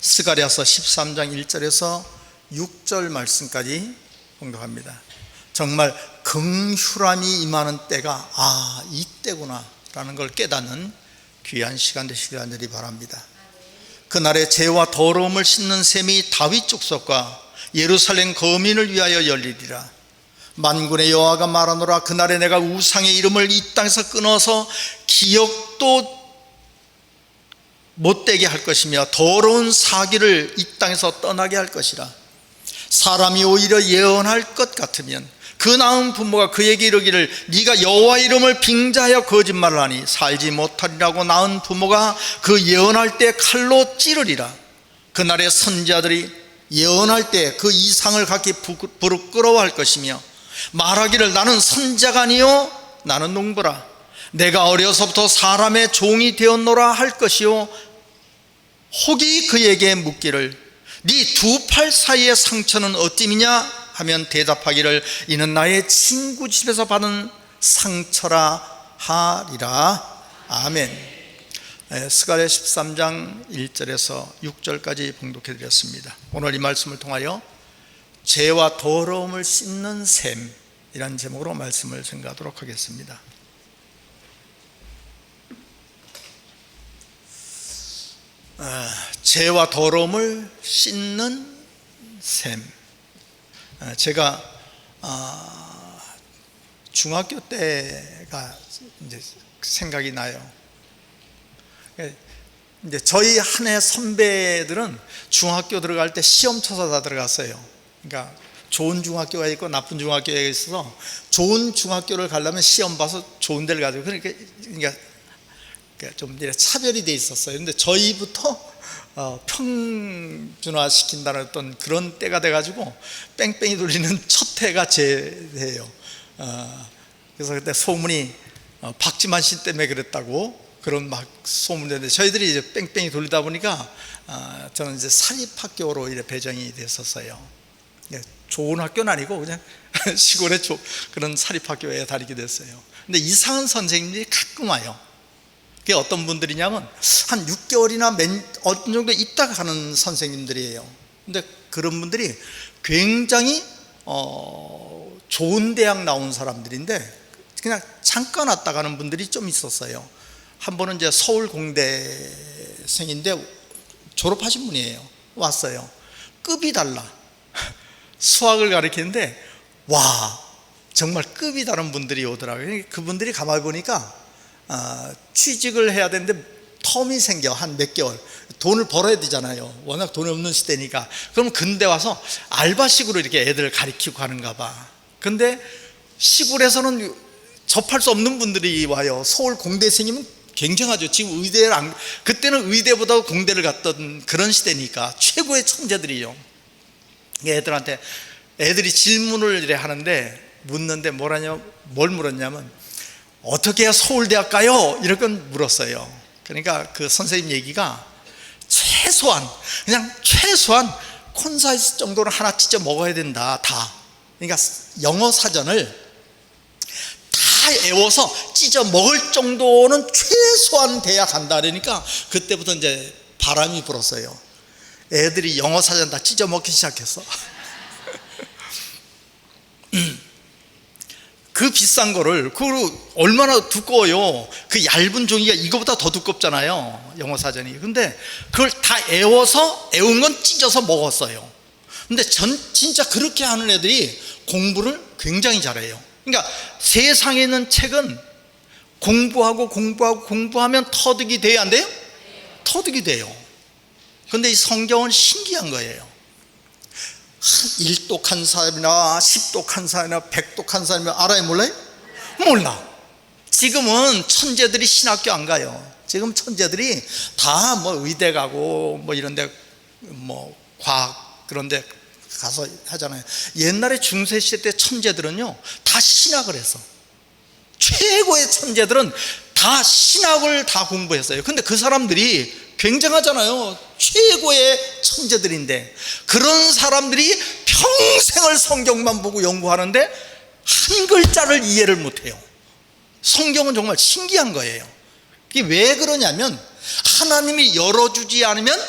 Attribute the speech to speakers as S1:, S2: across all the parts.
S1: 스가랴서 13장 1절에서 6절 말씀까지 봉독합니다. 정말 긍휼함이 임하는 때가 이때구나 라는 걸 깨닫는 귀한 시간 되시길 간절히 바랍니다. 그날에 죄와 더러움을 씻는 셈이 다윗 족속과 예루살렘 거민을 위하여 열리리라. 만군의 여호와가 말하노라. 그날에 내가 우상의 이름을 이 땅에서 끊어서 기억도 못되게 할 것이며 더러운 사기를 이 땅에서 떠나게 할 것이라. 사람이 오히려 예언할 것 같으면 그 낳은 부모가 그에게 이르기를 네가 여호와 이름을 빙자하여 거짓말을 하니 살지 못하리라고 낳은 부모가 그 예언할 때 칼로 찌르리라. 그날에 선지자들이 예언할 때 그 이상을 갖기 부끄러워할 것이며 말하기를 나는 선지자가 아니요 나는 농부라. 내가 어려서부터 사람의 종이 되었노라 할 것이요 혹이 그에게 묻기를 네 두 팔 사이의 상처는 어찌미냐 하면 대답하기를 이는 나의 친구 집에서 받은 상처라 하리라. 아멘. 스가랴 13장 1절에서 6절까지 봉독해 드렸습니다. 오늘 이 말씀을 통하여 죄와 더러움을 씻는 셈이라는 제목으로 말씀을 증거하도록 하겠습니다. 죄와 더러움을 씻는 셈. 제가 중학교 때가 이제 생각이 나요. 이제 저희 한 해 선배들은 중학교 들어갈 때 시험 쳐서 다 들어갔어요. 그러니까 좋은 중학교가 있고 나쁜 중학교가 있어서 좋은 중학교를 가려면 시험 봐서 좋은 데를 가지고 그러니까 좀 차별이 돼 있었어요. 근데 저희부터 평준화 시킨다는 어떤 그런 때가 돼가지고 뺑뺑이 돌리는 첫 해가 제 해예요. 그래서 그때 소문이 박지만 씨 때문에 그랬다고 그런 막 소문이 됐는데 저희들이 이제 뺑뺑이 돌리다 보니까 저는 이제 사립학교로 이제 배정이 됐었어요. 좋은 학교는 아니고 그냥 시골의 그런 사립학교에 다니게 됐어요. 근데 이상한 선생님들이 가끔 와요. 그게 어떤 분들이냐면 한 6개월이나 어떤 정도 있다가 가는 선생님들이에요. 근데 그런 분들이 굉장히 좋은 대학 나온 사람들인데 그냥 잠깐 왔다 가는 분들이 좀 있었어요. 한 번은 이제 서울공대생인데 졸업하신 분이에요. 왔어요. 급이 달라. 수학을 가르치는데 와 정말 급이 다른 분들이 오더라고요. 그분들이 가만히 보니까 취직을 해야 되는데 텀이 생겨. 한 몇 개월 돈을 벌어야 되잖아요. 워낙 돈이 없는 시대니까. 그럼 근대 와서 알바식으로 이렇게 애들을 가르치고 가는가 봐. 근데 시골에서는 접할 수 없는 분들이 와요. 서울 공대생이면 굉장하죠. 지금 의대를 그때는 의대보다 공대를 갔던 그런 시대니까 최고의 천재들이요. 애들한테 애들이 질문을 이래 하는데 묻는데 뭘 물었냐면 어떻게 해야 서울대학 가요? 이렇게 물었어요. 그러니까 그 선생님 얘기가 그냥 최소한 콘사이즈 정도는 하나 찢어 먹어야 된다. 다. 그러니까 영어 사전을 다 애워서 찢어 먹을 정도는 최소한 돼야 간다. 그러니까 그때부터 이제 바람이 불었어요. 애들이 영어 사전 다 찢어 먹기 시작했어. 그 비싼 거를 얼마나 두꺼워요. 그 얇은 종이가 이거보다 더 두껍잖아요, 영어 사전이. 근데 그걸 다 애운 건 찢어서 먹었어요. 근데 진짜 그렇게 하는 애들이 공부를 굉장히 잘해요. 그러니까 세상에 있는 책은 공부하면 터득이 돼야 안 돼요? 터득이 돼요. 근데 이 성경은 신기한 거예요. 1독한 사람이나 10독한 사람이나 100독한 사람이 알아요? 몰라요? 몰라. 지금은 천재들이 신학교 안 가요. 지금 천재들이 다 뭐 의대 가고 뭐 이런데 뭐 과학 그런데 가서 하잖아요. 옛날에 중세시대 때 천재들은요 다 신학을 했어. 최고의 천재들은 다 신학을 다 공부했어요. 근데 그 사람들이 굉장하잖아요. 최고의 천재들인데 그런 사람들이 평생을 성경만 보고 연구하는데 한 글자를 이해를 못해요. 성경은 정말 신기한 거예요. 이게 왜 그러냐면 하나님이 열어주지 않으면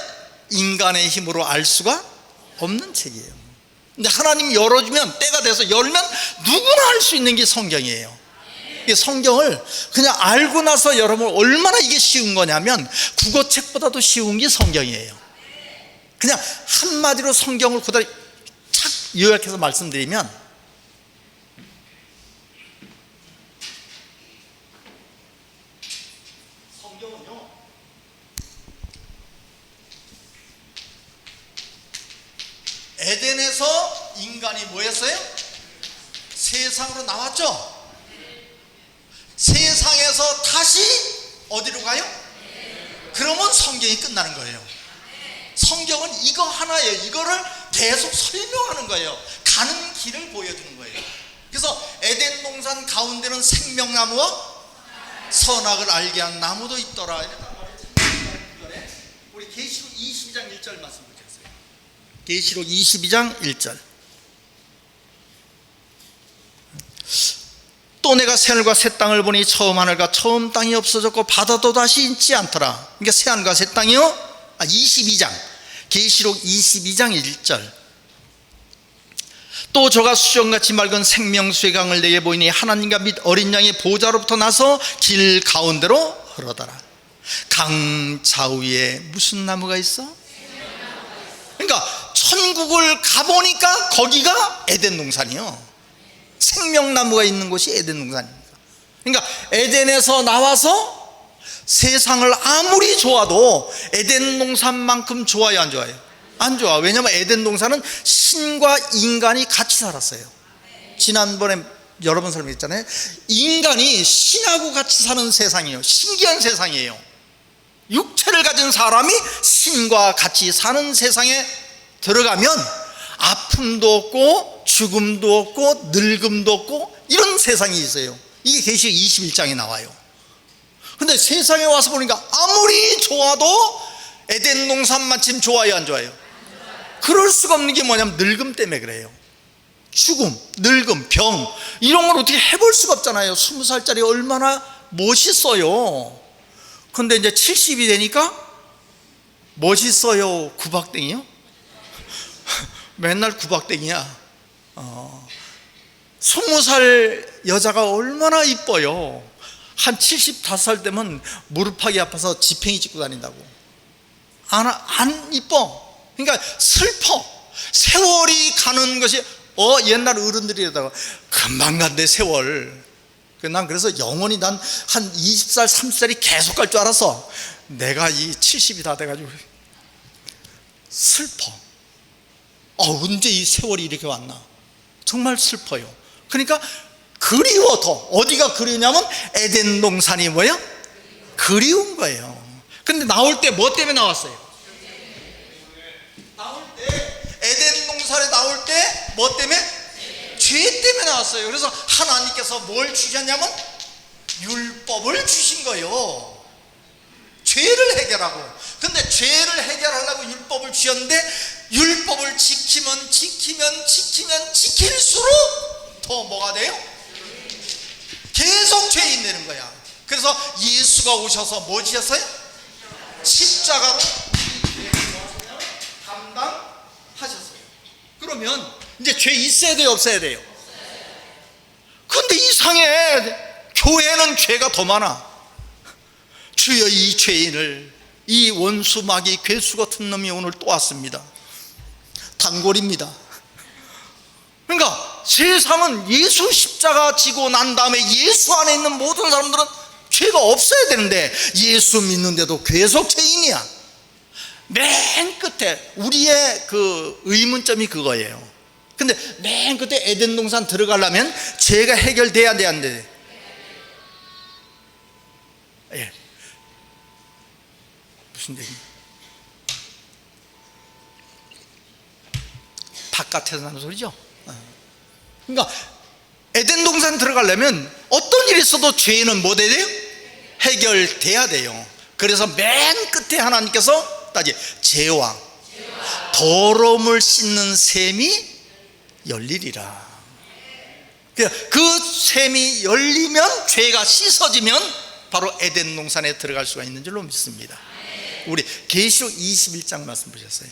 S1: 인간의 힘으로 알 수가 없는 책이에요. 근데 하나님이 열어주면, 때가 돼서 열면 누구나 알 수 있는 게 성경이에요. 이 성경을 그냥 알고 나서 여러분 얼마나 이게 쉬운 거냐면, 국어책보다도 쉬운 게 성경이에요. 그냥 한마디로 성경을 그대로 착 요약해서 말씀드리면, 성경은요, 에덴에서 인간이 뭐 했어요? 세상으로 나왔죠? 세상에서 다시 어디로 가요? 그러면 성경이 끝나는 거예요. 성경은 이거 하나예요. 이거를 계속 설명하는 거예요. 가는 길을 보여주는 거예요. 그래서 에덴 동산 가운데는 생명나무와 선악을 알게 한 나무도 있더라. 우리 계시록 22장 1절 말씀 보겠어요. 계시록 22장 1절. 또 내가 새하늘과 새 땅을 보니 처음 하늘과 처음 땅이 없어졌고 바다도 다시 있지 않더라. 그러니까 새하늘과 새 땅이요? 22장 계시록 22장 1절. 또 저가 수정같이 맑은 생명수의 강을 내게 보이니 하나님과 및 어린 양의 보좌로부터 나서 길 가운데로 흐르더라. 강 좌우에 무슨 나무가 있어? 그러니까 천국을 가보니까 거기가 에덴 동산이요. 생명나무가 있는 곳이 에덴 동산입니다. 그러니까 에덴에서 나와서 세상을 아무리 좋아도 에덴 동산만큼 좋아요, 안 좋아요? 안 좋아. 왜냐하면 에덴 동산은 신과 인간이 같이 살았어요. 지난번에 여러 번 설명했잖아요. 인간이 신하고 같이 사는 세상이에요. 신기한 세상이에요. 육체를 가진 사람이 신과 같이 사는 세상에 들어가면 아픔도 없고 죽음도 없고 늙음도 없고 이런 세상이 있어요. 이게 계시록 21장에 나와요. 근데 세상에 와서 보니까 아무리 좋아도 에덴 동산 마침 좋아요, 안 좋아요? 그럴 수가 없는 게 뭐냐면 늙음 때문에 그래요. 죽음, 늙음, 병 이런 걸 어떻게 해볼 수가 없잖아요. 20살짜리 얼마나 멋있어요. 근데 이제 70이 되니까 멋있어요, 구박땡이요? 맨날 구박땡이야. 20살 여자가 얼마나 이뻐요. 한 75살 되면 무릎하기 아파서 지팽이 짚고 다닌다고. 안 이뻐. 그러니까 슬퍼. 세월이 가는 것이 옛날 어른들이 이러다가 금방 간대 세월. 난 그래서 영원히 난 한 20살 30살이 계속 갈 줄 알았어. 내가 이 70이 다 돼가지고 슬퍼. 언제 이 세월이 이렇게 왔나. 정말 슬퍼요. 그러니까 그리워. 더 어디가 그리우냐면 에덴 동산이 뭐예요? 그리운 거예요. 근데 나올 때 뭐 때문에 나왔어요? 나올 때 에덴 동산에 나올 때 뭐 때문에? 죄 때문에 나왔어요. 그래서 하나님께서 뭘 주셨냐면 율법을 주신 거예요. 죄를 해결하고. 근데 죄를 해결하려고 율법을 주셨는데 율법을 지키면 지킬수록 더 뭐가 돼요? 계속 죄인 되는 거야. 그래서 예수가 오셔서 뭐 지셨어요? 십자가로 우리 죄를 담당하셨어요. 그러면 이제 죄 있어야 돼요, 없어야 돼요? 근데 이상해. 교회는 죄가 더 많아. 주여 이 죄인을, 이 원수 마귀 괴수 같은 놈이 오늘 또 왔습니다. 단골입니다. 그러니까 세상은 예수 십자가 지고 난 다음에 예수 안에 있는 모든 사람들은 죄가 없어야 되는데 예수 믿는데도 계속 죄인이야. 맨 끝에 우리의 그 의문점이 그거예요. 근데 맨 끝에 에덴 동산 들어가려면 죄가 해결돼야 돼, 안 돼? 예. 무슨 얘기? 바깥에서 나는 소리죠. 그러니까 에덴 동산 들어가려면 어떤 일이 있어도 죄는 뭐 돼야 돼요? 해결돼야 돼요. 그래서 맨 끝에 하나님께서 따지 제왕 더러움을 씻는 셈이 열리리라. 그 셈이 열리면 죄가 씻어지면 바로 에덴 동산에 들어갈 수가 있는 줄로 믿습니다. 우리 계시록 21장 말씀 보셨어요?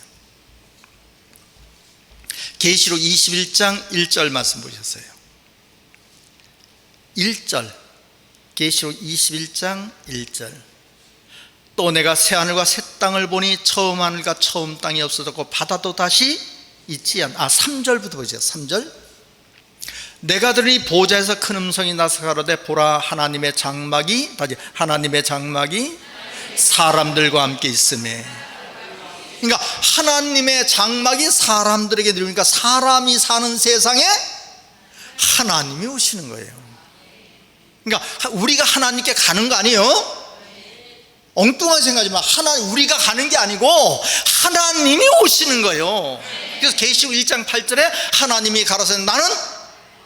S1: 계시록 21장 1절 말씀 보셨어요? 1절, 계시록 21장 1절. 또 내가 새 하늘과 새 땅을 보니 처음 하늘과 처음 땅이 없어졌고 바다도 다시 있지 않. 3절부터 보세요. 3절. 내가 들으니 보좌에서 큰 음성이 나서 가로되 보라 하나님의 장막이 사람들과 함께 있음에. 그러니까 하나님의 장막이 사람들에게 들으니까 사람이 사는 세상에 하나님이 오시는 거예요. 그러니까 우리가 하나님께 가는 거 아니에요? 엉뚱하게 생각하지 마. 우리가 가는 게 아니고 하나님이 오시는 거예요. 그래서 계시록 1장 8절에 하나님이 가라사대 나는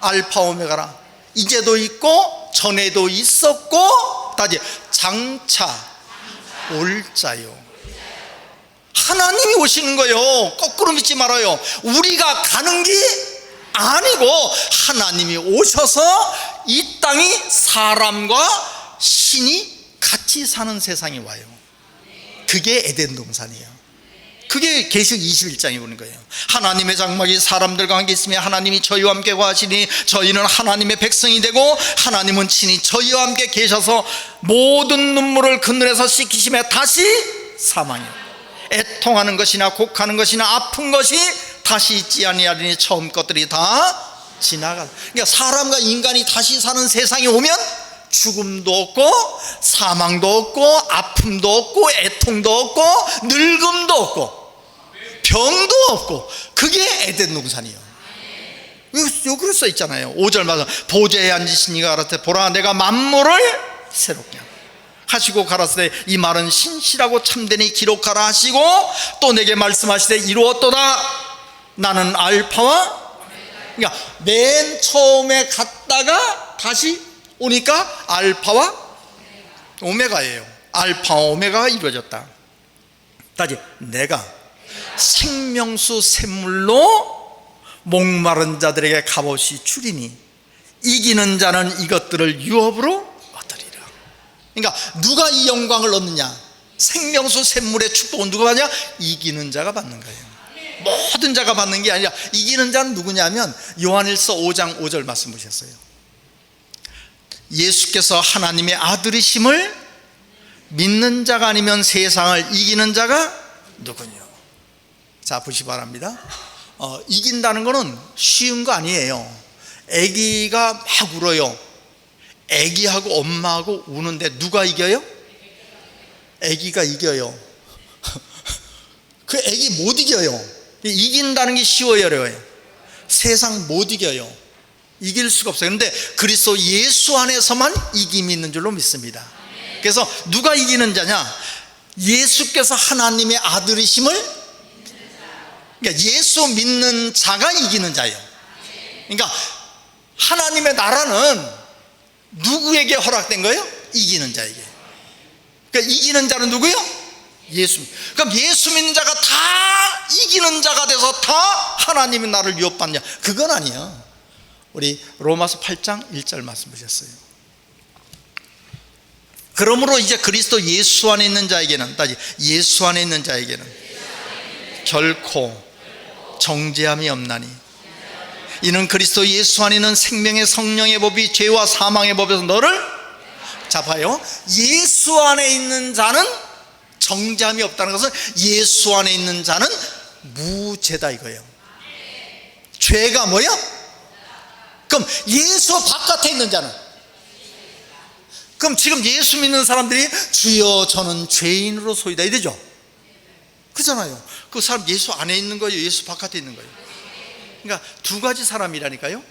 S1: 알파 오메가라. 이제도 있고 전에도 있었고 다시 장차 올 자요. 하나님이 오시는 거예요. 거꾸로 믿지 말아요. 우리가 가는 게 아니고 하나님이 오셔서 이 땅이 사람과 신이 같이 사는 세상이 와요. 그게 에덴 동산이에요. 그게 계시록 21장에 보는 거예요. 하나님의 장막이 사람들과 함께 있으며 하나님이 저희와 함께 거하시니 저희는 하나님의 백성이 되고 하나님은 친히 저희와 함께 계셔서 모든 눈물을 그늘에서 씻기시며 다시 사망이요 애통하는 것이나 곡하는 것이나 아픈 것이 다시 있지 아니하리니 처음 것들이 다 지나가. 그러니까 사람과 인간이 다시 사는 세상이 오면 죽음도 없고 사망도 없고 아픔도 없고 애통도 없고 늙음도 없고 병도 없고 그게 에덴 동산이에요. 여기 써 있잖아요. 5절 말씀. 보좌에 앉으신 이가 가라사대 보라 내가 만물을 새롭게 하시고 가라사대 이 말은 신실하고 참되니 기록하라 하시고 또 내게 말씀하시되 이루었도다. 나는 알파와, 그러니까 맨 처음에 갔다가 다시 오니까 알파와 오메가예요. 알파와 오메가가 이루어졌다. 다시 내가 생명수 샘물로 목마른 자들에게 값없이 주리니 이기는 자는 이것들을 유업으로 얻으리라. 그러니까 누가 이 영광을 얻느냐? 생명수 샘물의 축복은 누가 받냐? 이기는 자가 받는 거예요. 모든 자가 받는 게 아니라 이기는 자는 누구냐면 요한일서 5장 5절 말씀 보셨어요. 예수께서 하나님의 아들이심을 믿는 자가 아니면 세상을 이기는 자가 누구냐? 자, 보시기 바랍니다. 이긴다는 거는 쉬운 거 아니에요. 아기가 막 울어요. 아기하고 엄마하고 우는데 누가 이겨요? 아기가 이겨요. 그 아기 못 이겨요. 이긴다는 게 쉬워요, 어려워요? 세상 못 이겨요. 이길 수가 없어요. 그런데 그리스도 예수 안에서만 이김이 있는 줄로 믿습니다. 그래서 누가 이기는 자냐? 예수께서 하나님의 아들이심을, 그러니까 예수 믿는 자가 이기는 자예요. 그러니까 하나님의 나라는 누구에게 허락된 거예요? 이기는 자에게. 그러니까 이기는 자는 누구예요? 예수. 그럼 예수 믿는 자가 다 이기는 자가 돼서 다 하나님의 나를 유업받냐? 그건 아니에요. 우리 로마서 8장 1절 말씀 보셨어요. 그러므로 이제 그리스도 예수 안에 있는 자에게는, 예수 안에 있는 자에게는 결코 정죄함이 없나니 이는 그리스도 예수 안에 있는 생명의 성령의 법이 죄와 사망의 법에서 너를 잡아요. 예수 안에 있는 자는 정죄함이 없다는 것은 예수 안에 있는 자는 무죄다 이거예요. 죄가 뭐야? 그럼 예수 바깥에 있는 자는, 그럼 지금 예수 믿는 사람들이 주여 저는 죄인으로소이다 이러죠. 그렇잖아요. 그 사람 예수 안에 있는 거예요? 예수 바깥에 있는 거예요? 그러니까 두 가지 사람이라니까요.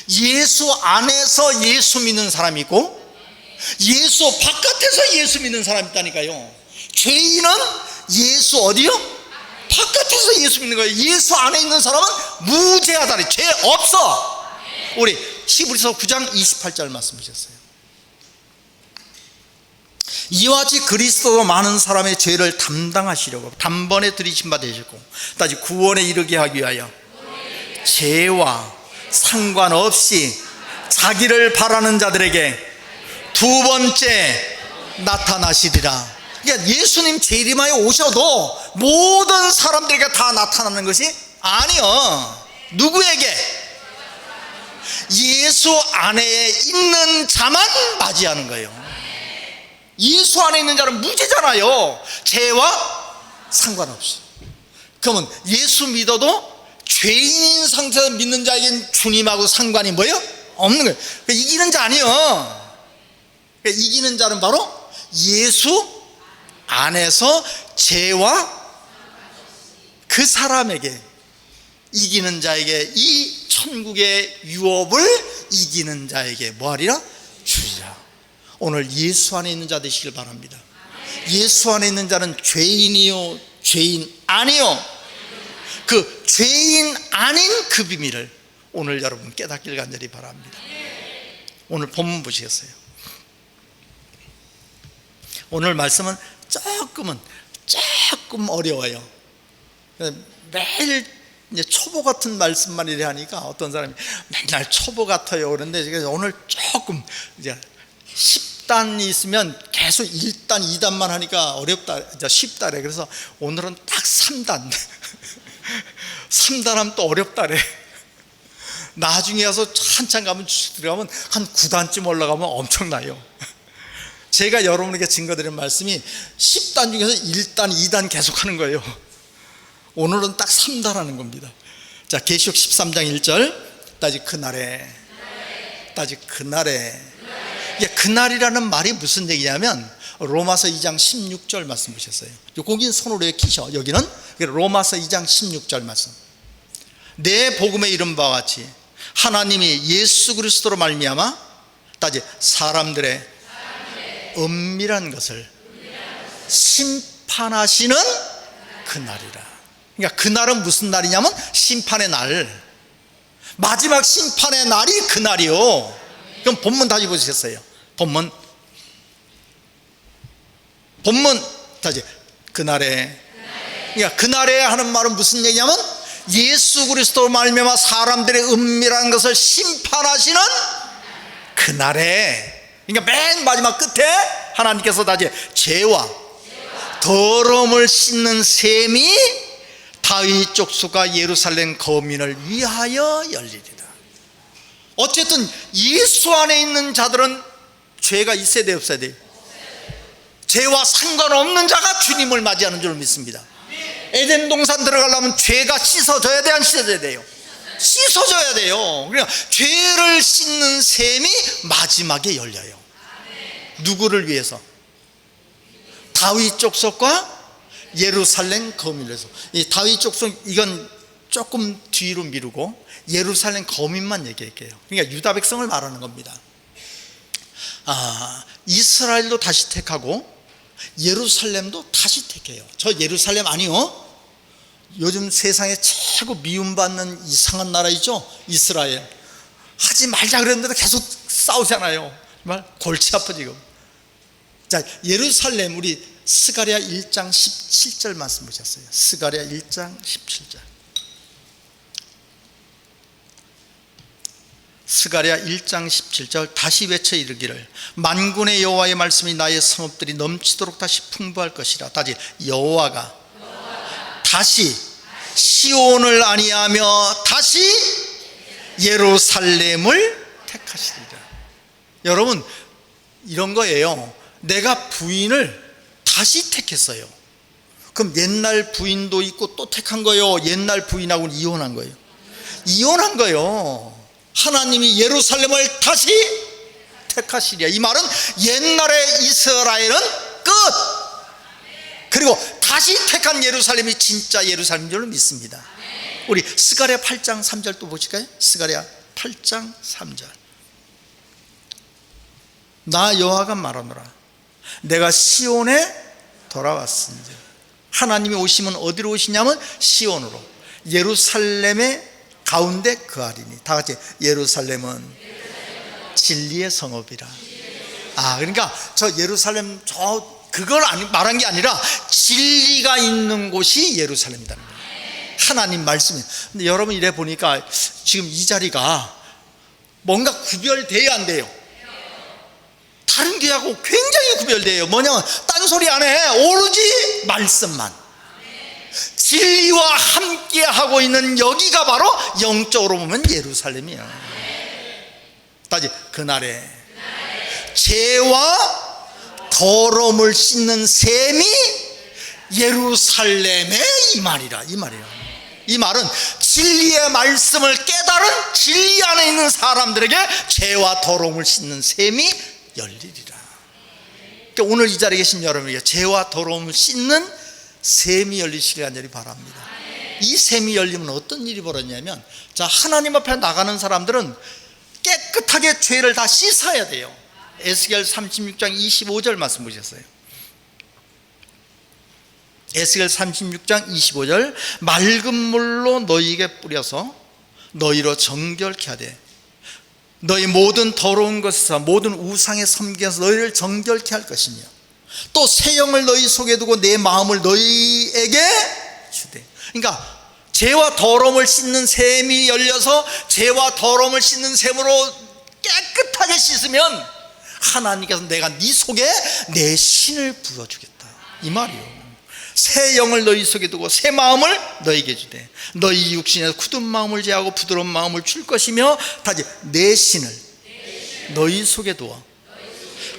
S1: 예수 안에서 예수 믿는 사람이 있고 예수 바깥에서 예수 믿는 사람이 있다니까요. 죄인은 예수 어디요? 바깥에서 예수 믿는 거예요. 예수 안에 있는 사람은 무죄하다니, 죄 없어. 우리 히브리서 9장 28절 말씀 보셨어요. 이와 같이 그리스도도 많은 사람의 죄를 담당하시려고 단번에 들이신 바 되셨고 다시 구원에 이르게 하기 위하여 죄와 상관없이 자기를 바라는 자들에게 두 번째 나타나시리라. 그러니까 예수님 재림하여 오셔도 모든 사람들에게 다 나타나는 것이 아니요. 누구에게? 예수 안에 있는 자만 맞이하는 거예요. 예수 안에 있는 자는 무죄잖아요. 죄와 상관없이. 그러면 예수 믿어도 죄인인 상태에서 믿는 자에겐 주님하고 상관이 뭐예요? 없는 거예요. 그러니까 이기는 자 아니에요. 그러니까 이기는 자는 바로 예수 안에서 죄와 그 사람에게, 이기는 자에게, 이 천국의 유업을 이기는 자에게 뭐하리라? 주리라. 오늘 예수 안에 있는 자 되시길 바랍니다. 예수 안에 있는 자는 죄인이요 죄인 아니요, 그 죄인 아닌 그 비밀을 오늘 여러분 깨닫길 간절히 바랍니다. 오늘 본문 보시겠어요? 오늘 말씀은 조금 어려워요. 매일 이제 초보 같은 말씀만 이래 하니까 어떤 사람이 맨날 초보 같아요 그런데 오늘 조금 이제 10단이 있으면 계속 1단, 2단만 하니까 어렵다, 쉽다래. 그래서 오늘은 딱 3단 3단 하면 또 어렵다래. 나중에 와서 한참 가면 들어가면 한 9단쯤 올라가면 엄청나요. 제가 여러분에게 증거드린 말씀이 10단 중에서 1단, 2단 계속 하는 거예요. 오늘은 딱 3단 하는 겁니다. 자, 계시록 13장 1절. 따지 그날에, 따지 그날에. 이게 그날이라는 말이 무슨 얘기냐면 로마서 2장 16절 말씀 보셨어요. 거긴 손으로 키셔. 여기는 로마서 2장 16절 말씀. 내 복음에 이른 바와 같이 하나님이 예수 그리스도로 말미암아 따지 사람들의 은밀한 것을 심판하시는 그날이라. 그러니까 그날은 무슨 날이냐면 심판의 날, 마지막 심판의 날이 그날이요. 그럼 본문 다시 보시겠어요? 본문 다시 그날에. 그러니까 그날에 하는 말은 무슨 얘기냐면 예수 그리스도 말미암아 사람들의 은밀한 것을 심판하시는 그날에. 그러니까 맨 마지막 끝에 하나님께서 다시 죄와 더러움을 씻는 셈이 다윗 족속과 예루살렘 거민을 위하여 열리리라. 어쨌든 예수 안에 있는 자들은 죄가 있어야 돼요, 없어야 돼요? 죄와 상관없는 자가 주님을 맞이하는 줄 믿습니다. 에덴 동산 들어가려면 죄가 씻어져야 돼, 안 씻어져야 돼요? 씻어져야 돼요. 그러니까 죄를 씻는 셈이 마지막에 열려요. 누구를 위해서? 다윗 족속과 예루살렘 거민에서. 이 다윗 족속 이건 조금 뒤로 미루고 예루살렘 거민만 얘기할게요. 그러니까 유다 백성을 말하는 겁니다. 이스라엘도 다시 택하고 예루살렘도 다시 택해요. 저 예루살렘 아니요, 요즘 세상에 최고 미움받는 이상한 나라 있죠, 이스라엘. 하지 말자 그랬는데도 계속 싸우잖아요. 정말 골치 아파 지금. 자, 예루살렘, 우리 스가랴 1장 17절 말씀 보셨어요? 스가랴 1장 17절. 스가랴 1장 17절 다시 외쳐 이르기를 만군의 여호와의 말씀이 나의 성읍들이 넘치도록 다시 풍부할 것이라. 다시 여호와가 다시 시온을 아니하며 다시 예루살렘을 택하시리라. 여러분, 이런 거예요. 내가 부인을 다시 택했어요. 그럼 옛날 부인도 있고 또 택한 거예요? 옛날 부인하고는 이혼한 거예요? 이혼한 거예요. 하나님이 예루살렘을 다시 택하시리라. 이 말은 옛날의 이스라엘은 끝, 그리고 다시 택한 예루살렘이 진짜 예루살렘인 줄 믿습니다. 우리 스가랴 8장 3절 또 보실까요? 스가랴 8장 3절. 나 여호와가 말하노라 내가 시온에 돌아왔은즉. 하나님이 오시면 어디로 오시냐면 시온으로, 예루살렘의 가운데 거하리니. 다 같이 예루살렘은 진리의 성읍이라. 그러니까 저 예루살렘 그걸 말한 게 아니라 진리가 있는 곳이 예루살렘이라는 거예요. 하나님 말씀이. 근데 여러분 이래 보니까 지금 이 자리가 뭔가 구별돼야 안 돼요? 다른 교회하고 굉장히 구별돼요. 뭐냐면 딴소리 안 해. 오로지 말씀만, 진리와 함께하고 있는 여기가 바로 영적으로 보면 예루살렘이야. 다시 그날에 죄와 더러움을 씻는 셈이 예루살렘에 임하리라. 이 말은 진리의 말씀을 깨달은 진리 안에 있는 사람들에게 죄와 더러움을 씻는 셈이 열리리라. 그러니까 오늘 이 자리에 계신 여러분에게 죄와 더러움을 씻는 셈이 열리시길 간절히 바랍니다. 이 셈이 열리면 어떤 일이 벌어지냐면, 자, 하나님 앞에 나가는 사람들은 깨끗하게 죄를 다 씻어야 돼요. 에스겔 36장 25절 말씀 보셨어요. 에스겔 36장 25절, 맑은 물로 너희에게 뿌려서 너희로 정결케 하되 너희 모든 더러운 것에서 모든 우상에 섬겨서 너희를 정결케 할 것이며 또 새 영을 너희 속에 두고 내 마음을 너희에게 주되. 그러니까 죄와 더러움을 씻는 셈이 열려서 죄와 더러움을 씻는 셈으로 깨끗하게 씻으면 하나님께서 내가 네 속에 내 신을 부어주겠다, 이 말이에요. 새 영을 너희 속에 두고 새 마음을 너희에게 주되 너희 육신에서 굳은 마음을 제하고 부드러운 마음을 줄 것이며 다시 내 신을 너희 속에 두어.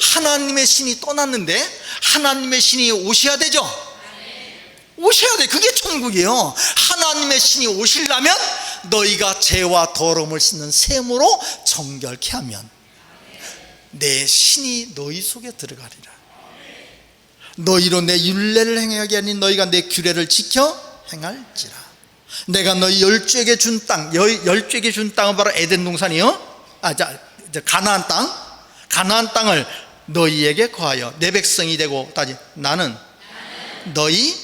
S1: 하나님의 신이 떠났는데 하나님의 신이 오셔야 되죠. 오셔야 돼. 그게 천국이에요. 하나님의 신이 오시려면 너희가 죄와 더러움을 씻는 셈으로 정결케 하면 내 신이 너희 속에 들어가리라. 너희로 내 율례를 행하게 하니 너희가 내 규례를 지켜 행할지라. 내가 너희 열주에게 준 땅, 열주에게 준 땅은 바로 에덴 동산이요, 가나안 땅을 너희에게 거하여 내 백성이 되고 다시 나는 너희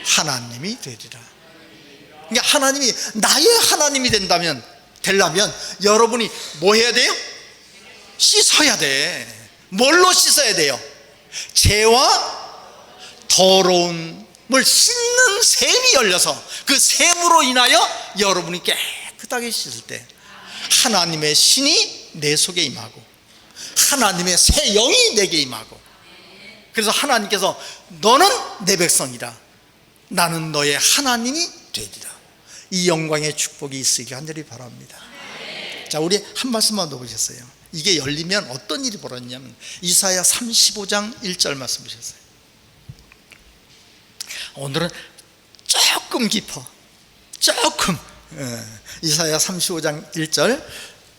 S1: 하나님이 되리라. 그러니까 하나님이 나의 하나님이 되려면 여러분이 뭐 해야 돼요? 씻어야 돼. 뭘로 씻어야 돼요? 죄와 더러움을 씻는 셈이 열려서 그 셈으로 인하여 여러분이 깨끗하게 씻을 때 하나님의 신이 내 속에 임하고 하나님의 새 영이 내게 임하고, 그래서 하나님께서 너는 내 백성이라, 나는 너의 하나님이 되리라. 이 영광의 축복이 있으길 간절히 바랍니다. 자, 우리 한 말씀만 더 보셨어요. 이게 열리면 어떤 일이 벌어졌냐면 이사야 35장 1절 말씀 보셨어요. 오늘은 조금 깊어, 조금. 이사야 35장 1절,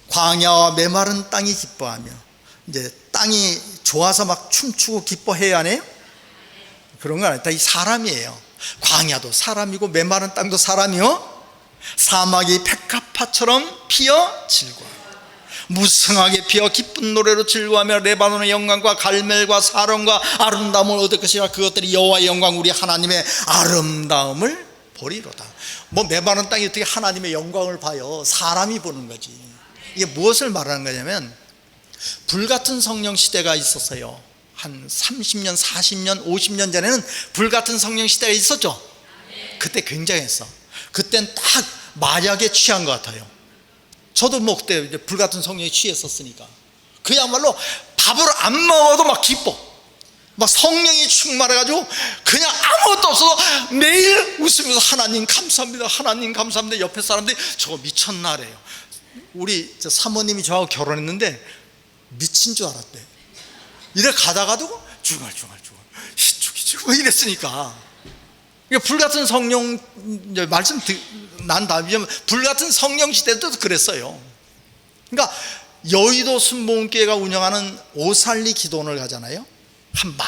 S1: 광야와 메마른 땅이 기뻐하며, 이제 땅이 좋아서 막 춤추고 기뻐해야 하네요. 그런 건 아니다. 이 사람이에요. 광야도 사람이고 메마른 땅도 사람이요, 사막이 백합화처럼 피어 즐거워 무성하게 피어 기쁜 노래로 즐거워하며 레바논의 영광과 갈멜과 사론과 아름다움을 얻을 것이라. 그것들이 여호와의 영광 우리 하나님의 아름다움을 보리로다. 뭐 메마른 땅이 어떻게 하나님의 영광을 봐요? 사람이 보는 거지. 이게 무엇을 말하는 거냐면, 불같은 성령 시대가 있었어요. 한 30년, 40년, 50년 전에는 불같은 성령 시대가 있었죠. 그때 굉장했어. 그땐 딱 마약에 취한 것 같아요. 저도 뭐 그때 이제 불같은 성령에 취했었으니까 그야말로 밥을 안 먹어도 막 기뻐, 막 성령이 충만해가지고 그냥 아무것도 없어서 매일 웃으면서 하나님 감사합니다, 하나님 감사합니다. 옆에 사람들이 저거 미쳤나래요. 우리 사모님이 저하고 결혼했는데 미친 줄 알았대. 이래 가다가도 중얼중얼 희죽희죽 뭐 이랬으니까. 불같은 성령 말씀 난 다음에 불같은 성령 시대도 그랬어요. 그러니까 여의도 순복음교회가 운영하는 오살리 기도원을 가잖아요.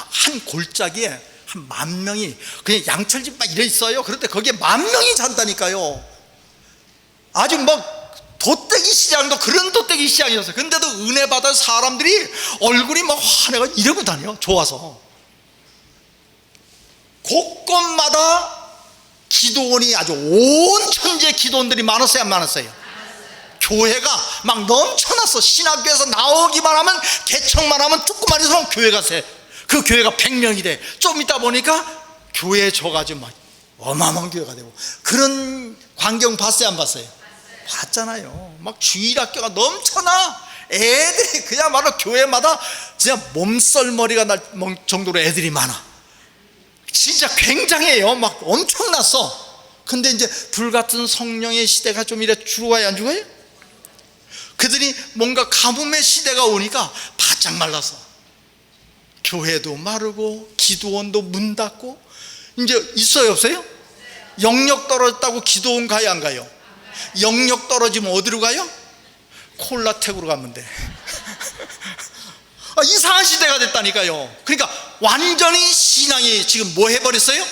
S1: 한 골짜기에 한 10,000명이 그냥 양철집 막 이래 있어요. 그런데 거기에 10,000명이 잔다니까요. 아주 막 돗대기 시장도 그런 돗대기 시장이었어요. 근데도 은혜 받아 사람들이 얼굴이 막 환해가 이러고 다녀. 좋아서 곳곳마다 기도원이 아주 온 천지의 기도원들이 많았어요, 안 많았어요? 교회가 막 넘쳐났어. 신학교에서 나오기만 하면, 개척만 하면 조그만 해서 교회가 세. 그 교회가 100명이 돼. 좀 있다 보니까 교회에 줘가지고 막 어마어마한 교회가 되고. 그런 광경 봤어요, 안 봤어요? 봤잖아요. 막 주일학교가 넘쳐나. 애들이 그야말로 교회마다 진짜 몸썰머리가 날 정도로 애들이 많아. 진짜 굉장해요. 막 엄청났어. 근데 이제 불같은 성령의 시대가 좀 이래 죽어야 안 죽어요? 그들이 뭔가 가뭄의 시대가 오니까 바짝 말라서 교회도 마르고 기도원도 문 닫고. 이제 있어요 없어요? 영역 떨어졌다고 기도원 가요 안 가요? 영역 떨어지면 어디로 가요? 콜라텍으로 가면 돼. 이상한 시대가 됐다니까요. 그러니까 완전히 신앙이 지금 뭐 해버렸어요?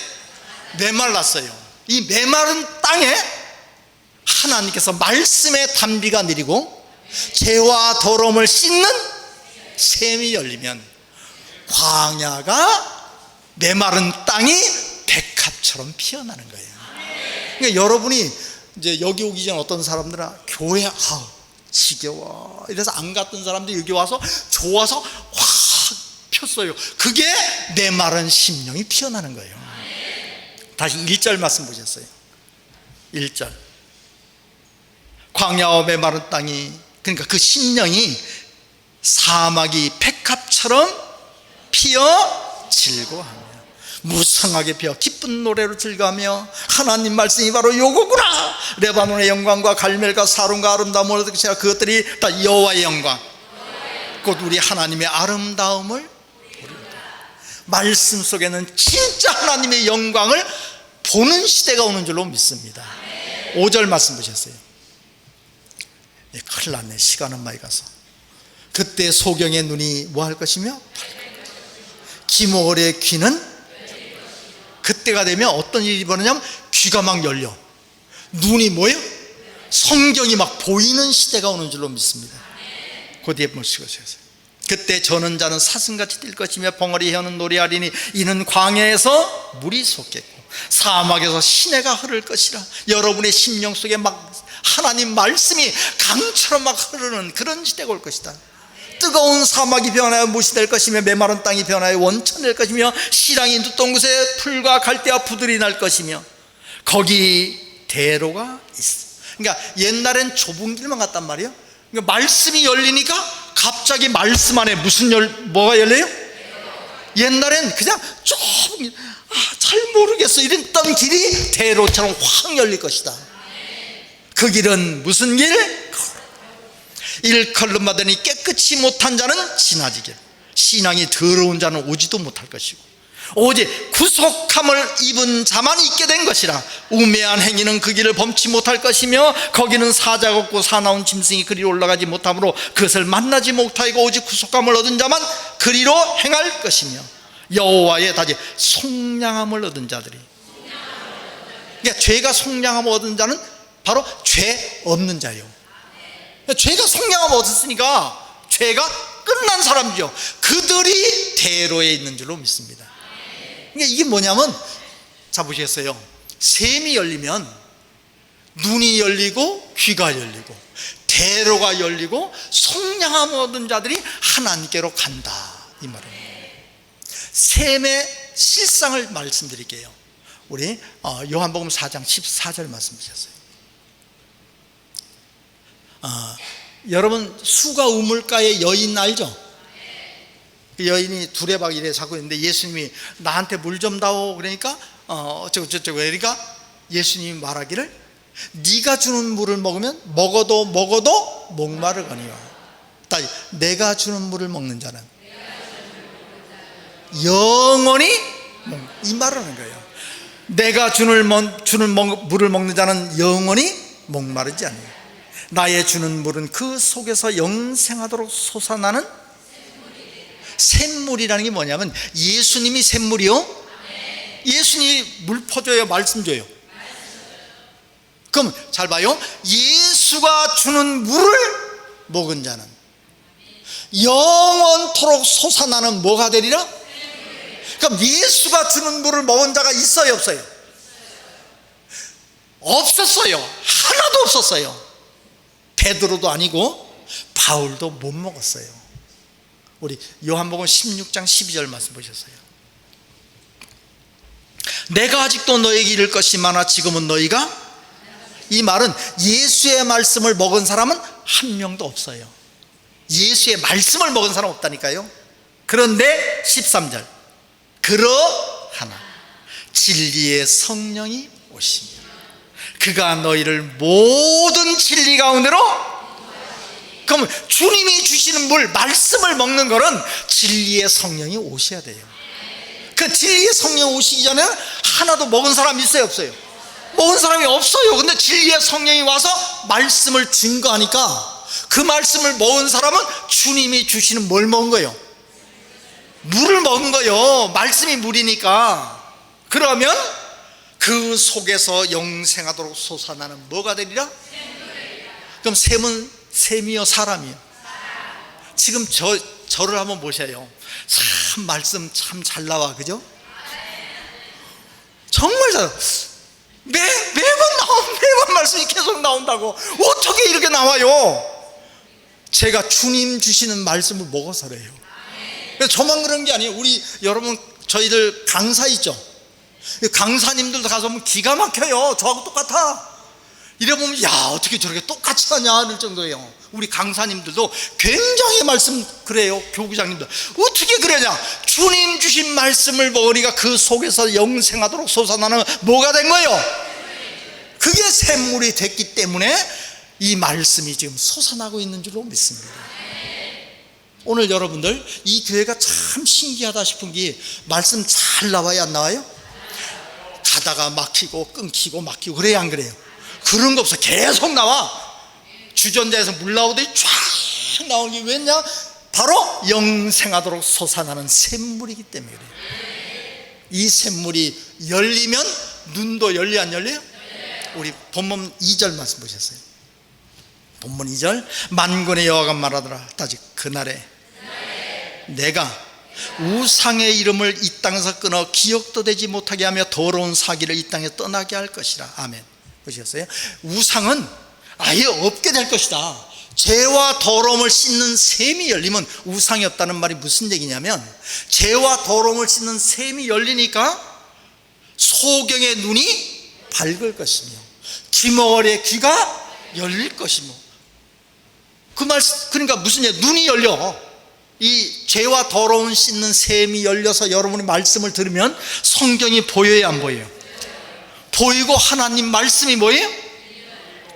S1: 메말랐어요. 이 메마른 땅에 하나님께서 말씀의 단비가 내리고 죄와 더러움을 씻는 샘이 열리면 광야가 메마른 땅이 백합처럼 피어나는 거예요. 그러니까 여러분이 이제 여기 오기 전 어떤 사람들은 교회 지겨워 이래서 안 갔던 사람들이 여기 와서 좋아서 확 폈어요. 그게 메마른 심령이 피어나는 거예요. 다시 1절 말씀 보셨어요. 1절 광야와 메마른 땅이, 그러니까 그 심령이 사막이 백합처럼 피어 즐거워하며 무성하게 피어 기쁜 노래로 즐거워하며 하나님 말씀이 바로 요거구나. 레바논의 영광과 갈멜과 사론과 아름다움을 얻을 것이라. 그것들이 다 여호와의 영광, 곧 우리 하나님의 아름다움을 보리로다. 말씀 속에는 진짜 하나님의 영광을 보는 시대가 오는 줄로 믿습니다. 5절 말씀 보셨어요. 큰일 났네. 시간은 많이 가서. 그때 소경의 눈이 뭐 할 것이며 기모을의 귀는, 그때가 되면 어떤 일이 벌어지냐면 귀가 막 열려. 눈이 뭐예요? 성경이 막 보이는 시대가 오는 줄로 믿습니다. 그 뒤에 보시고 있어요. 그때 저는 자는 사슴같이 뛸 것이며 벙어리 헤어는 노래하리니 이는 광야에서 물이 솟겠고 사막에서 시내가 흐를 것이라. 여러분의 심령 속에 막 하나님 말씀이 강처럼 막 흐르는 그런 시대가 올 것이다. 뜨거운 사막이 변하여 못이 될 것이며 메마른 땅이 변하여 원천이 될 것이며 시랑이 눕던 곳에 풀과 갈대와 부들이 날 것이며 거기 대로가 있어. 그러니까 옛날엔 좁은 길만 갔단 말이에요. 그러니까 말씀이 열리니까 갑자기 말씀 안에 뭐가 열려요? 옛날엔 그냥 좁은 잘 모르겠어 이랬던 길이 대로처럼 확 열릴 것이다. 그 길은 무슨 길? 일컬음 받으니 깨끗이 못한 자는 지나지길, 신앙이 더러운 자는 오지도 못할 것이고 오직 구속함을 입은 자만 있게 된 것이라. 우매한 행위는 그 길을 범치 못할 것이며 거기는 사자가 없고 사나운 짐승이 그리로 올라가지 못하므로 그것을 만나지 못하고 오직 구속함을 얻은 자만 그리로 행할 것이며 여호와의 다지 속량함을 얻은 자들이, 그러니까 죄가 속량함을 얻은 자는 바로 죄 없는 자예요. 죄가 속량함을 얻었으니까 죄가 끝난 사람이죠. 그들이 대로에 있는 줄로 믿습니다. 그러니까 이게 뭐냐면, 자 보시겠어요? 샘이 열리면 눈이 열리고 귀가 열리고 대로가 열리고 속량함을 얻은 자들이 하나님께로 간다 이 말입니다. 샘의 실상을 말씀드릴게요. 우리 요한복음 4장 14절 말씀 주셨어요. 여러분 수가 우물가의 여인 알죠? 그 여인이 두레박 이래 자고 있는데 예수님이 나한테 물 좀 다오 그러니까 어쩌고 그러니까 예수님이 말하기를 네가 주는 물을 먹으면 먹어도 목마르거니와 내가 주는 물을 먹는 자는 영원히 이 말을 하는 거예요. 내가 주는 물을 먹는 자는 영원히 목마르지 않아요. 나의 주는 물은 그 속에서 영생하도록 솟아나는 샘물이라는 게 뭐냐면 예수님이 샘물이요? 예수님이 물 퍼줘요? 말씀 줘요? 그럼 잘 봐요. 예수가 주는 물을 먹은 자는 영원토록 솟아나는 뭐가 되리라? 그럼 예수가 주는 물을 먹은 자가 있어요 없어요? 없었어요. 하나도 없었어요. 베드로도 아니고 바울도 못 먹었어요. 우리 요한복음 16장 12절 말씀 보셨어요? 내가 아직도 너에게 이를 것이 많아 지금은 너희가, 이 말은 예수의 말씀을 먹은 사람은 한 명도 없어요. 예수의 말씀을 먹은 사람 없다니까요. 그런데 13절, 그러하나 진리의 성령이 오시며 그가 너희를 모든 진리 가운데로. 그럼 주님이 주시는 물, 말씀을 먹는 거는 진리의 성령이 오셔야 돼요. 그 진리의 성령이 오시기 전에 하나도 먹은 사람이 있어요, 없어요? 먹은 사람이 없어요. 근데 진리의 성령이 와서 말씀을 증거하니까 그 말씀을 먹은 사람은 주님이 주시는 뭘 먹은 거예요? 물을 먹은 거예요. 말씀이 물이니까. 그러면 그 속에서 영생하도록 솟아나는 뭐가 되리라? 그럼 샘은 샘이요, 사람이요? 지금 저를 한번 보셔요. 참 말씀 참 잘 나와, 그죠? 정말 잘. 매번 말씀이 계속 나온다고. 어떻게 이렇게 나와요? 제가 주님 주시는 말씀을 먹어서 그래요. 저만 그런 게 아니에요. 우리 여러분, 저희들 강사 있죠? 강사님들도 가서 보면 기가 막혀요. 저하고 똑같아. 이래 보면 야, 어떻게 저렇게 똑같이 하냐 할 정도예요. 우리 강사님들도 굉장히 말씀 그래요. 교구장님들 어떻게 그러냐? 주님 주신 말씀을 먹으니까 그 속에서 영생하도록 솟아나는 뭐가 된 거예요? 그게 샘물이 됐기 때문에 이 말씀이 지금 솟아나고 있는 줄로 믿습니다. 오늘 여러분들, 이 교회가 참 신기하다 싶은 게 말씀 잘 나와요, 안 나와요? 가다가 막히고 끊기고 막히고 그래야 안 그래요? 그런 거 없어. 계속 나와. 주전자에서 물 나오듯이 쫙 나오는 게 왜냐? 바로 영생하도록 솟아나는 샘물이기 때문에 그래요. 이 샘물이 열리면 눈도 열려, 안 열려요? 우리 본문 2절 말씀 보셨어요? 본문 2절, 만군의 여호와가 말하더라. 다시 그날에 내가 우상의 이름을 이 땅에서 끊어 기억도 되지 못하게 하며 더러운 사기를 이 땅에 떠나게 할 것이라. 아멘. 보셨어요? 우상은 아예 없게 될 것이다. 죄와 더러움을 씻는 샘이 열리면 우상이 없다는 말이 무슨 얘기냐면, 죄와 더러움을 씻는 샘이 열리니까 소경의 눈이 밝을 것이며 귀머거리의 귀가 열릴 것이며, 그 말, 그러니까 무슨 얘기? 눈이 열려. 이 죄와 더러움 씻는 샘이 열려서 여러분의 말씀을 들으면 성경이 보여요, 안 보여요? 보이고 하나님 말씀이 뭐예요?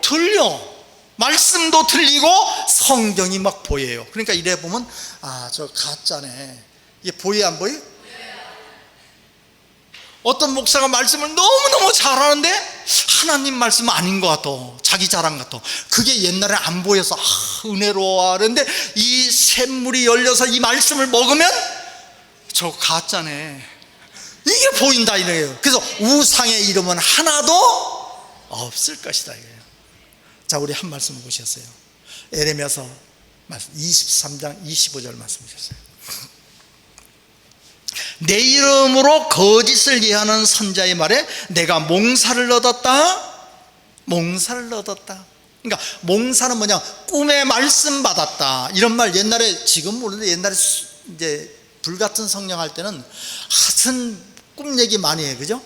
S1: 들려. 말씀도 들리고 성경이 막 보여요. 그러니까 이래 보면 아, 저 가짜네. 이게 보여요, 안 보여요? 어떤 목사가 말씀을 너무너무 잘하는데 하나님 말씀 아닌 것 같아. 자기 자랑 같아. 그게 옛날에 안 보여서 은혜로워 하는데 이 샘물이 열려서 이 말씀을 먹으면 저 가짜네, 이게 보인다 이래요. 그래서 우상의 이름은 하나도 없을 것이다 이거예요. 자, 우리 한 말씀 보셨어요. 에레미야서 23장 25절 말씀 보셨어요. 내 이름으로 거짓을 예하는 선자의 말에 내가 몽사를 얻었다. 몽사를 얻었다. 그러니까 몽사는 뭐냐? 꿈에 말씀 받았다. 이런 말 옛날에, 지금 모르는데 옛날에 이제 불같은 성령 할 때는 하여튼 꿈 얘기 많이 해, 그죠?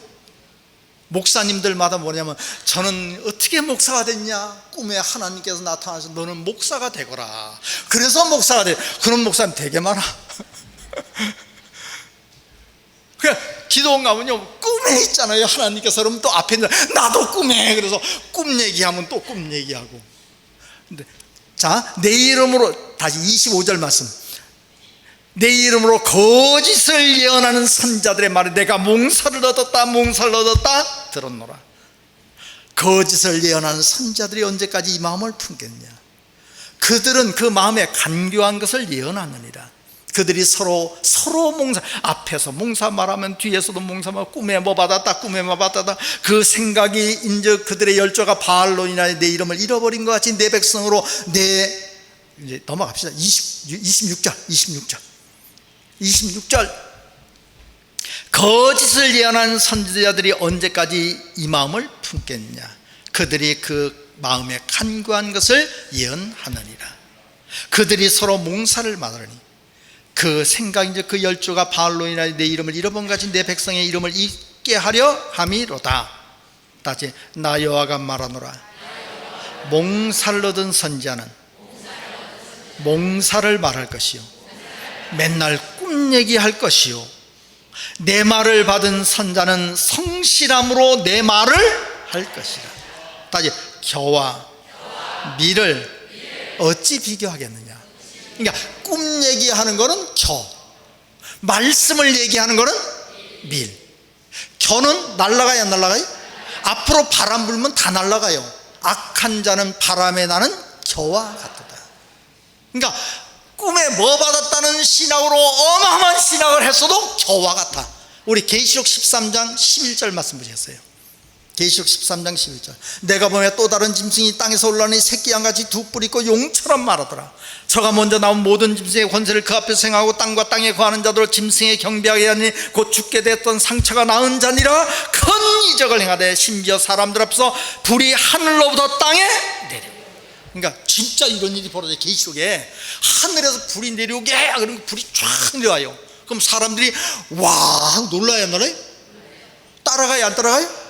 S1: 목사님들마다 뭐냐면, 저는 어떻게 목사가 됐냐? 꿈에 하나님께서 나타나서 너는 목사가 되거라. 그래서 목사가 돼. 그런 목사님 되게 많아. 그냥 기도원 가면요, 꿈에 있잖아요. 하나님께서. 그러면 또 앞에 있는 나도 꿈에. 그래서 꿈 얘기하면 또 꿈 얘기하고. 근데 자, 내 이름으로, 다시 25절 말씀. 내 이름으로 거짓을 예언하는 선자들의 말에 내가 몽사를 얻었다, 몽사를 얻었다 들었노라. 거짓을 예언하는 선자들이 언제까지 이 마음을 품겠냐? 그들은 그 마음에 간교한 것을 예언하느니라. 그들이 서로 몽사, 앞에서 몽사 말하면 뒤에서도 몽사 말하고, 꿈에 뭐 받았다, 꿈에 뭐 받았다. 그 생각이 이제 그들의 열조가 바알로 인하여 내 이름을 잃어버린 것 같이 내 백성으로 이제 넘어갑시다. 26절. 거짓을 예언하는 선지자들이 언제까지 이 마음을 품겠냐? 그들이 그 마음에 간구한 것을 예언하느니라. 그들이 서로 몽사를 말하니 그 생각이 이제 그 열조가 바알로 인하여 내 이름을 잃어본 같이 내 백성의 이름을 잊게 하려 함이로다. 다시 나 여호와가 말하노라. 몽사를 얻은 선지자는 몽사를 말할 것이요 맨날 꿈 얘기할 것이요 내 말을 받은 선자는 성실함으로 내 말을 할 것이라. 다시 겨와 밀을 어찌 비교하겠느냐. 그러니까 꿈 얘기하는 거는 겨, 말씀을 얘기하는 거는 밀. 겨는 날아가요 안 날아가요? 앞으로 바람 불면 다 날아가요. 악한 자는 바람에 나는 겨와 같도다. 그러니까 꿈에 뭐 받았다는 신학으로 어마어마한 신학을 했어도 겨와 같아. 우리 계시록 13장 11절 말씀 보셨어요. 계시록 13장 11절. 내가 보며 또 다른 짐승이 땅에서 올라오니 새끼 양같이 두 뿔 있고 용처럼 말하더라. 저가 먼저 나온 모든 짐승의 권세를 그 앞에서 행하고 땅과 땅에 거하는 자들 짐승의 경배하게 하니 곧 죽게 됐던 상처가 나은 자니라. 큰 이적을 행하되 심지어 사람들 앞에서 불이 하늘로부터 땅에 내려. 그러니까 진짜 이런 일이 벌어져요. 계시록에 하늘에서 불이 내려오게 그러면 불이 쫙 내려와요. 그럼 사람들이 와 놀라요 안 놀라요? 따라가요 안 따라가요?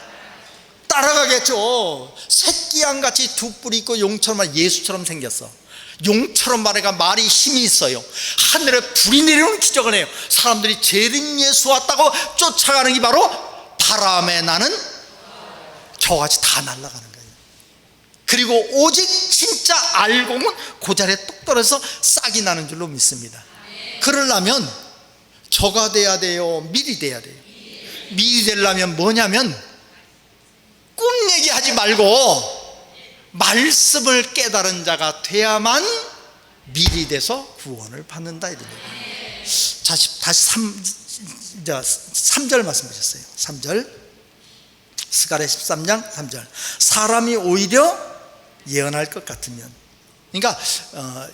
S1: 따라가겠죠. 새끼양같이 두 뿔이 있고 용처럼 예수처럼 생겼어. 용처럼 말해가 말이 힘이 있어요. 하늘에 불이 내려오는 기적을 해요. 사람들이 재림 예수 왔다고 쫓아가는 게 바로 바람에 나는 겨같이 다 날아가는 거예요. 그리고 오직 진짜 알고 보면 그 자리에 똑 떨어져서 싹이 나는 줄로 믿습니다. 그러려면 겨가 돼야 돼요 밀이 돼야 돼요. 밀이 되려면 뭐냐면 꿈 얘기하지 말고 말씀을 깨달은 자가 돼야만 밀이 돼서 구원을 받는다 이런 얘기예요. 다시 3절 말씀 보셨어요. 3절 스가랴 13장 3절. 사람이 오히려 예언할 것 같으면, 그러니까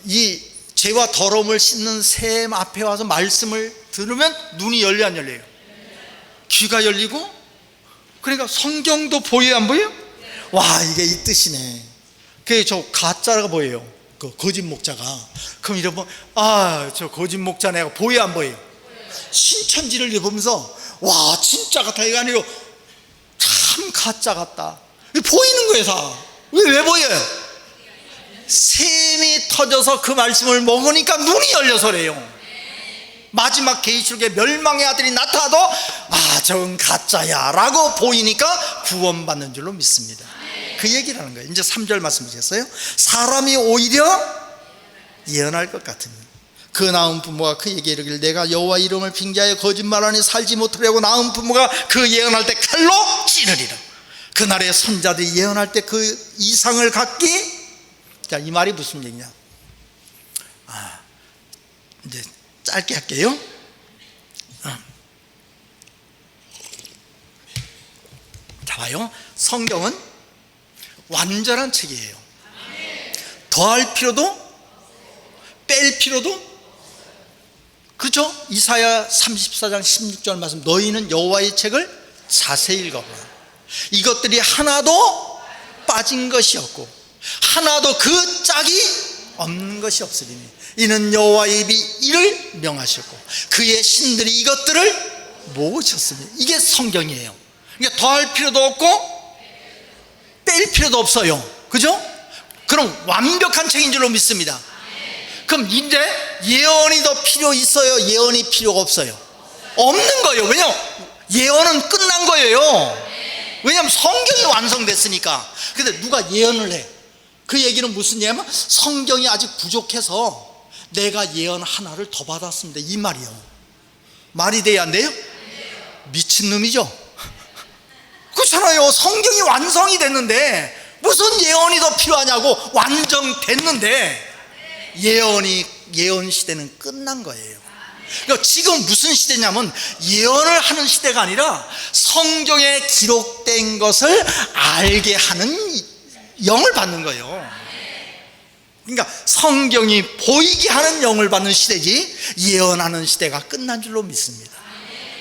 S1: 이 죄와 더러움을 씻는 샘 앞에 와서 말씀을 들으면 눈이 열려 안 열려요? 귀가 열리고, 그러니까 성경도 보여요 안 보여요? 와 이게 이 뜻이네. 그게 저 가짜가 보여요. 그 거짓 목자가. 그럼 이러면 저 거짓 목자 내가 보여 안 보여요? 신천지를 보면서 와 진짜 같아 이거 아니고 참 가짜 같다 보이는 거예요 다. 왜 보여요? 샘이 터져서 그 말씀을 먹으니까 눈이 열려서 그래요. 마지막 계시록에 멸망의 아들이 나타나도 저건 가짜야 라고 보이니까 구원받는 줄로 믿습니다. 그 얘기를 하는 거예요. 이제 3절 말씀 보셨어요? 사람이 오히려 예언할 것 같으면 그 낳은 부모가 그에게 이르기를 내가 여호와 이름을 빙자하여 거짓말하니 살지 못하려고 낳은 부모가 그 예언할 때 칼로 찌르리라. 그날의 선자들이 예언할 때 그 이상을 갖기. 자, 이 말이 무슨 얘기냐? 이제 짧게 할게요. 자, 봐요. 성경은 완전한 책이에요. 더할 필요도 뺄 필요도. 그렇죠? 이사야 34장 16절 말씀, 너희는 여호와의 책을 자세히 읽어보라. 이것들이 하나도 빠진 것이 없고 하나도 그 짝이 없는 것이 없으리니 이는 여호와의 입이 이를 명하셨고 그의 신들이 이것들을 모으셨으니. 이게 성경이에요. 그러니까 더할 필요도 없고 뺄 필요도 없어요. 그죠? 그럼 완벽한 책인 줄로 믿습니다. 그럼 이제 예언이 더 필요 있어요? 예언이 필요가 없어요? 없는 거예요. 왜냐하면 예언은 끝난 거예요. 왜냐하면 성경이 완성됐으니까. 근데 누가 예언을 해? 그 얘기는 무슨 얘기냐면 성경이 아직 부족해서 내가 예언 하나를 더 받았습니다 이 말이요. 말이 돼야 안 돼요? 미친놈이죠. 그렇잖아요. 성경이 완성이 됐는데 무슨 예언이 더 필요하냐고. 완성됐는데 예언 시대는 끝난 거예요. 그러니까 지금 무슨 시대냐면 예언을 하는 시대가 아니라 성경에 기록된 것을 알게 하는 영을 받는 거예요. 그러니까 성경이 보이게 하는 영을 받는 시대지 예언하는 시대가 끝난 줄로 믿습니다.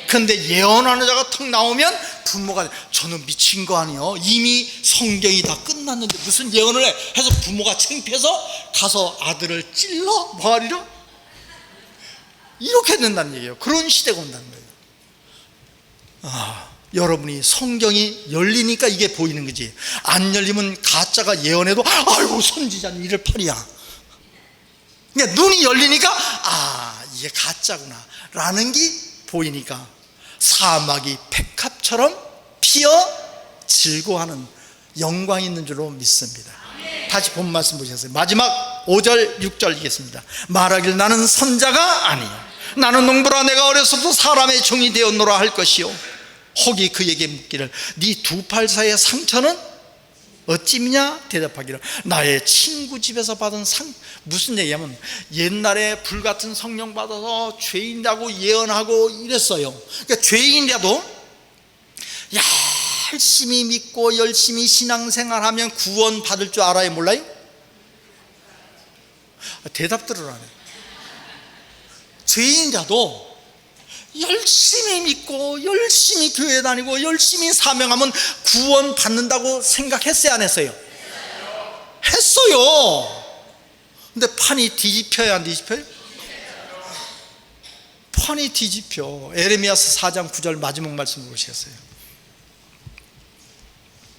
S1: 그런데 예언하는 자가 턱 나오면 부모가 저는 미친 거 아니에요? 이미 성경이 다 끝났는데 무슨 예언을 해? 해서 부모가 창피해서 가서 아들을 찔러 뭐하리라? 이렇게 된다는 얘기예요. 그런 시대가 온다는 거예요. 여러분이 성경이 열리니까 이게 보이는 거지. 안 열리면 가짜가 예언해도 아이고 선지자는 이럴 판이야. 그러니까 눈이 열리니까 이게 가짜구나 라는 게 보이니까 사막이 백합처럼 피어 즐거워하는 영광이 있는 줄로 믿습니다. 다시 본 말씀 보셨어요. 마지막 5절 6절 읽겠습니다. 말하길 나는 선자가 아니요 나는 농부라 내가 어려서부터 사람의 종이 되었노라 할 것이요 혹이 그에게 묻기를 네 두 팔 사이의 상처는 어찌미냐 대답하기를 나의 친구 집에서 받은 상. 무슨 얘기냐면 옛날에 불같은 성령 받아서 죄인이라고 예언하고 이랬어요. 그러니까 죄인이라도 열심히 믿고 열심히 신앙생활하면 구원 받을 줄 알아요 몰라요? 대답들을 안 해요. 죄인이라도 열심히 믿고 열심히 교회 다니고 열심히 사명하면 구원 받는다고 생각했어요 안 했어요? 했어요. 근데 판이 뒤집혀야 안 뒤집혀요? 판이 뒤집혀. 에레미야서 4장 9절 마지막 말씀 보시겠어요?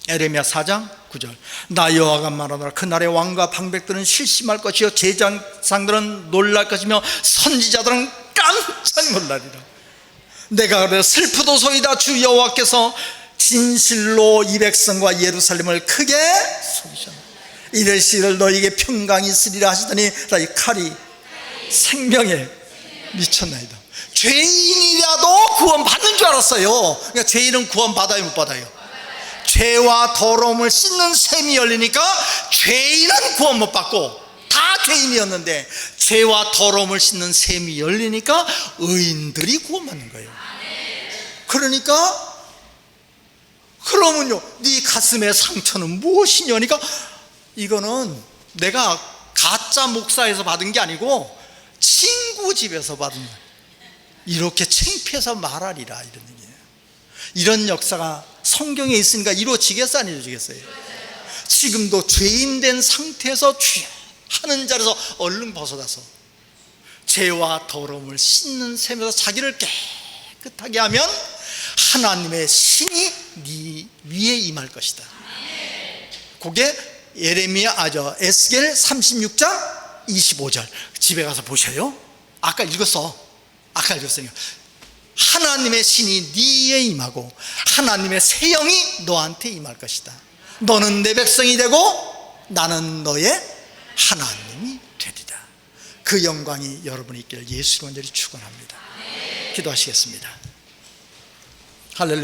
S1: 에레미야 4장 9절 나 여호와가 말하노라 그날의 왕과 방백들은 실심할 것이요 제장상들은 놀랄 것이며 선지자들은 깜짝 놀라리라. 내가 그래 슬프도소이다 주 여호와께서 진실로 이 백성과 예루살렘을 크게 속이셨다. 이르시기를 너에게 평강이 있으리라 하시더니 이 칼이 생명에 미쳤나이다. 죄인이라도 구원 받는 줄 알았어요. 그러니까 죄인은 구원 받아요 못 받아요? 죄와 더러움을 씻는 샘이 열리니까 죄인은 구원 못 받고 다 죄인이었는데 죄와 더러움을 씻는 샘이 열리니까 의인들이 구원받는 거예요. 그러니까 그러면요 네 가슴의 상처는 무엇이냐니까 이거는 내가 가짜 목사에서 받은 게 아니고 친구 집에서 받은 거예요. 이렇게 창피해서 말하리라 이런 얘기예요. 이런 역사가 성경에 있으니까 이루어지겠어 안 이루어지겠어요? 지금도 죄인 된 상태에서 주여 하는 자리에서 얼른 벗어나서 죄와 더러움을 씻는 셈에서 자기를 깨끗하게 하면 하나님의 신이 네 위에 임할 것이다. 그게 에스겔 36장 25절 집에 가서 보셔요. 아까 읽었어요. 하나님의 신이 네에 임하고 하나님의 새 영이 너한테 임할 것이다. 너는 내 백성이 되고 나는 너의 하나님이 되리라. 그 영광이 여러분이 있기를 예수 이름으로 축원합니다. 기도하시겠습니다. 할렐루야.